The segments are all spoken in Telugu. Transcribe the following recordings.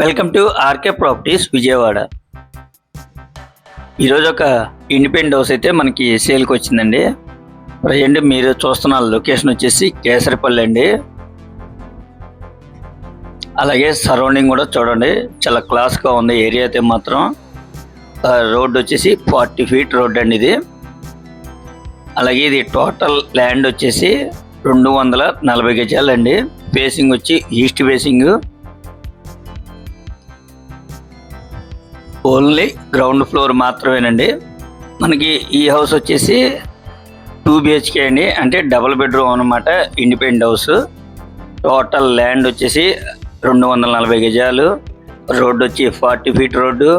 Welcome to RK Properties Vijayawada. ఈరోజు ఒక ఇండిపెండెంట్ హౌస్ అయితే మనకి సేల్కి వచ్చిందండి. ప్రజెంట్ మీరు చూస్తున్న లొకేషన్ వచ్చేసి కేసరిపల్లి అండి. అలాగే సరౌండింగ్ కూడా చూడండి, చాలా క్లాస్గా ఉంది. ఏరియా అయితే మాత్రం రోడ్ వచ్చేసి 40 feet రోడ్ అండి ఇది. అలాగే ఇది టోటల్ ల్యాండ్ వచ్చేసి 240 గజాలు అండి. ఫేసింగ్ వచ్చి east facing. Only ground floor మాత్రమేనండి. మనకి ఈ హౌస్ వచ్చేసి 2 BHK అండి, అంటే డబుల్ బెడ్రూమ్ అనమాట. Independent house. టోటల్ ల్యాండ్ వచ్చేసి 240 గజాలు. రోడ్డు వచ్చి 40 feet రోడ్డు.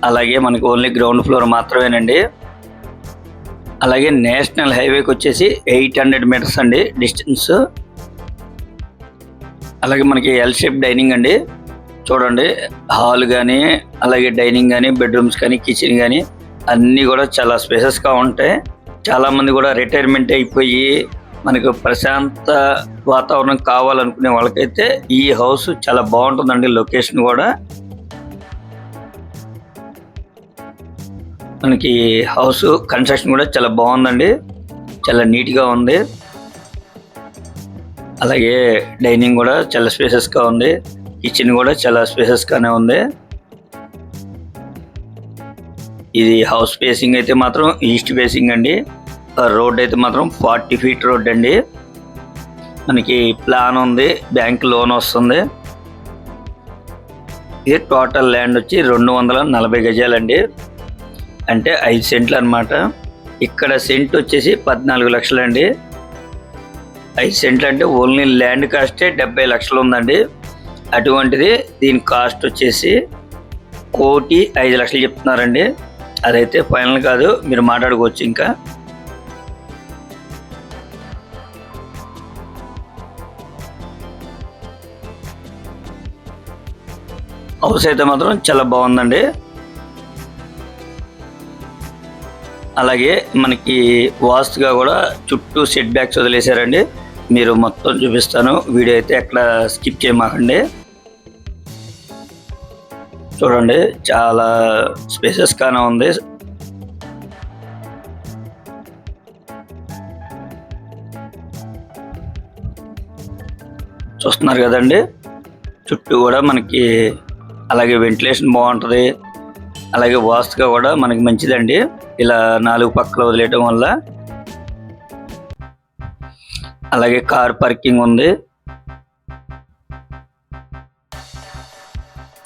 అలాగే మనకి ఓన్లీ గ్రౌండ్ ఫ్లోర్ మాత్రమేనండి. అలాగే నేషనల్ హైవేకి వచ్చేసి 800 meters అండి డిస్టెన్స్. అలాగే మనకి ఎల్ షేప్ డైనింగ్ అండి. చూడండి, హాల్ కానీ అలాగే డైనింగ్ కానీ బెడ్రూమ్స్ కానీ కిచెన్ కానీ అన్నీ కూడా చాలా స్పేసెస్గా ఉంటాయి. చాలామంది కూడా రిటైర్మెంట్ అయిపోయి మనకు ప్రశాంత వాతావరణం కావాలనుకునే వాళ్ళకైతే ఈ హౌస్ చాలా బాగుంటుందండి. లొకేషన్ కూడా మనకి హౌస్ కన్స్ట్రక్షన్ కూడా చాలా బాగుందండి, చాలా నీట్గా ఉంది. అలాగే డైనింగ్ కూడా చాలా స్పేసెస్గా ఉంది. కిచెన్ కూడా చాలా స్పేసెస్గానే ఉంది. ఇది హౌస్ ఫేసింగ్ అయితే మాత్రం ఈస్ట్ ఫేసింగ్ అండి. రోడ్ అయితే మాత్రం 40 feet రోడ్ అండి. మనకి ప్లాన్ ఉంది, బ్యాంక్ లోన్ వస్తుంది. ఇది టోటల్ ల్యాండ్ వచ్చి 240 గజాలండి, అంటే 5 సెంట్లు అనమాట. ఇక్కడ సెంట్ వచ్చేసి 14 లక్షలు అండి. 5 సెంట్లు అంటే ఓన్లీ ల్యాండ్ కాస్టే 70 లక్షలు ఉందండి. అటువంటిది దీని కాస్ట్ వచ్చేసి 1,05,00,000 చెప్తున్నారండి. అదైతే ఫైనల్ కాదు, మీరు మాట్లాడుకోవచ్చు. ఇంకా హౌస్ అయితే మాత్రం చాలా బాగుందండి. అలాగే మనకి వాస్తుగా కూడా చుట్టూ సెట్ బ్యాక్స్ వదిలేశారండి. మీరు మొత్తం చూపిస్తాను, వీడియో అయితే ఎక్కడ స్కిప్ చేయమాకండి. చూడండి, చాలా స్పేసెస్గానే ఉంది. చూస్తున్నారు కదండి, చుట్టూ కూడా మనకి అలాగే వెంటిలేషన్ బాగుంటుంది. అలాగే వాస్తుగా కూడా మనకి మంచిదండి, ఇలా 4 పక్కల వదిలేయడం వల్ల. అలాగే కార్ పార్కింగ్ ఉంది.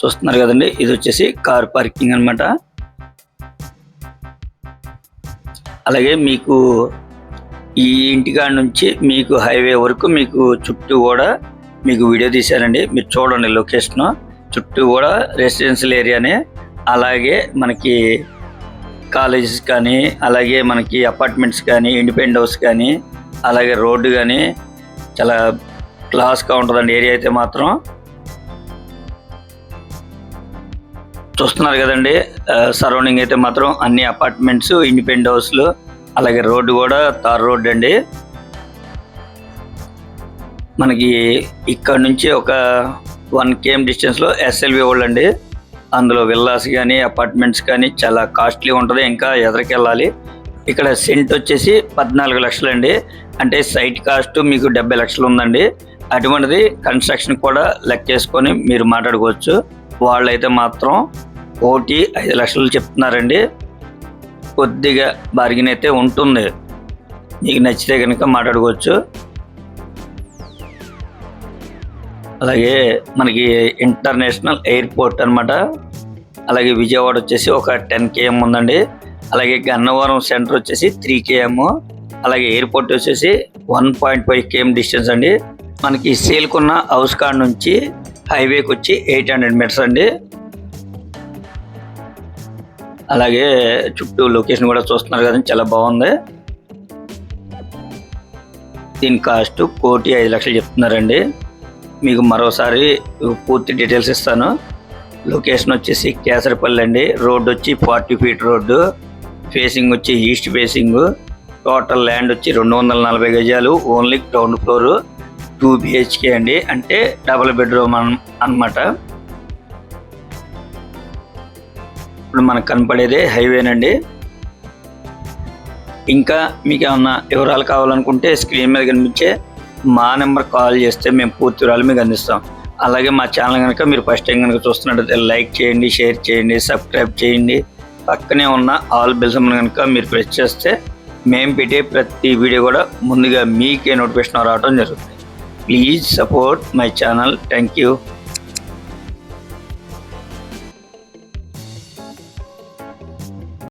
చూస్తున్నారు కదండి, ఇది వచ్చేసి కార్ పార్కింగ్ అనమాట. అలాగే మీకు ఈ ఇంటికాడ నుంచి మీకు హైవే వరకు మీకు చుట్టూ కూడా మీకు వీడియో తీశారండి. మీరు చూడండి, లొకేషన్ చుట్టూ కూడా రెసిడెన్షియల్ ఏరియానే. అలాగే మనకి కాలేజెస్ కానీ అలాగే మనకి అపార్ట్మెంట్స్ కానీ ఇండిపెండెంట్ హౌస్ కానీ అలాగే రోడ్డు కానీ చాలా క్లాస్గా ఉంటుందండి ఏరియా అయితే మాత్రం. చూస్తున్నారు కదండి, సరౌండింగ్ అయితే మాత్రం అన్ని అపార్ట్మెంట్స్, ఇండిపెండెంట్ హౌస్లు, అలాగే రోడ్డు కూడా తార్ రోడ్ అండి. మనకి ఇక్కడ నుంచి ఒక 1 km డిస్టెన్స్లో SLV వాళ్ళు అండి. అందులో విల్లాస్ కానీ అపార్ట్మెంట్స్ కానీ చాలా కాస్ట్లీ ఉంటుంది. ఇంకా ఎదరికెళ్ళాలి. ఇక్కడ సెంట్ వచ్చేసి 14 లక్షలు అండి, అంటే సైట్ కాస్ట్ మీకు 70 లక్షలు ఉందండి. అటువంటిది కన్స్ట్రక్షన్ కూడా లెక్కేసుకొని మీరు మాట్లాడుకోవచ్చు. వాళ్ళైతే మాత్రం 1,05,00,000 చెప్తున్నారండి. కొద్దిగా బార్గెన్ అయితే ఉంటుంది, మీకు నచ్చితే కనుక మాట్లాడుకోవచ్చు. అలాగే మనకి ఇంటర్నేషనల్ ఎయిర్పోర్ట్ అనమాట. అలాగే విజయవాడ వచ్చేసి ఒక 10 km ఉందండి. అలాగే గన్నవరం సెంటర్ వచ్చేసి 3 km. అలాగే ఎయిర్పోర్ట్ వచ్చేసి 1.5 km డిస్టెన్స్ అండి. మనకి సేల్కున్న హౌస్ కాడ నుంచి హైవేకి వచ్చి 800 meters అండి. అలాగే చుట్టూ లొకేషన్ కూడా చూస్తున్నారు కదండి, చాలా బాగుంది. దీని కాస్ట్ 1,05,00,000 చెప్తున్నారండి. మీకు మరోసారి పూర్తి డీటెయిల్స్ ఇస్తాను. లొకేషన్ వచ్చేసి కేసరిపల్లి అండి. రోడ్ వచ్చి 40 feet రోడ్డు. ఫేసింగ్ వచ్చి ఈస్ట్ ఫేసింగ్. టోటల్ ల్యాండ్ వచ్చి 240 గజాలు. ఓన్లీ గ్రౌండ్ ఫ్లోర్ 2 BHK అండి, అంటే డబుల్ బెడ్రూమ్ అన్నమాట. ఇప్పుడు మనకు కనపడేదే హైవేనండి. ఇంకా మీకు ఏమన్నా వివరాలు కావాలనుకుంటే స్క్రీన్ మీద కనిపించే మా నెంబర్ కాల్ చేస్తే మేము పూర్తి వివరాలు మీకు అందిస్తాం. అలాగే మా ఛానల్ కనుక మీరు ఫస్ట్ టైం కనుక చూస్తున్నట్టయితే లైక్ చేయండి, షేర్ చేయండి, సబ్స్క్రైబ్ చేయండి. పక్కనే ఉన్న ఆల్ బెల్ సింబల్ కనుక మీరు ప్రెస్ చేస్తే మేము పెట్టే ప్రతి వీడియో కూడా ముందుగా మీకే నోటిఫికేషన్ రావడం జరుగుతుంది. Please support my channel. Thank you.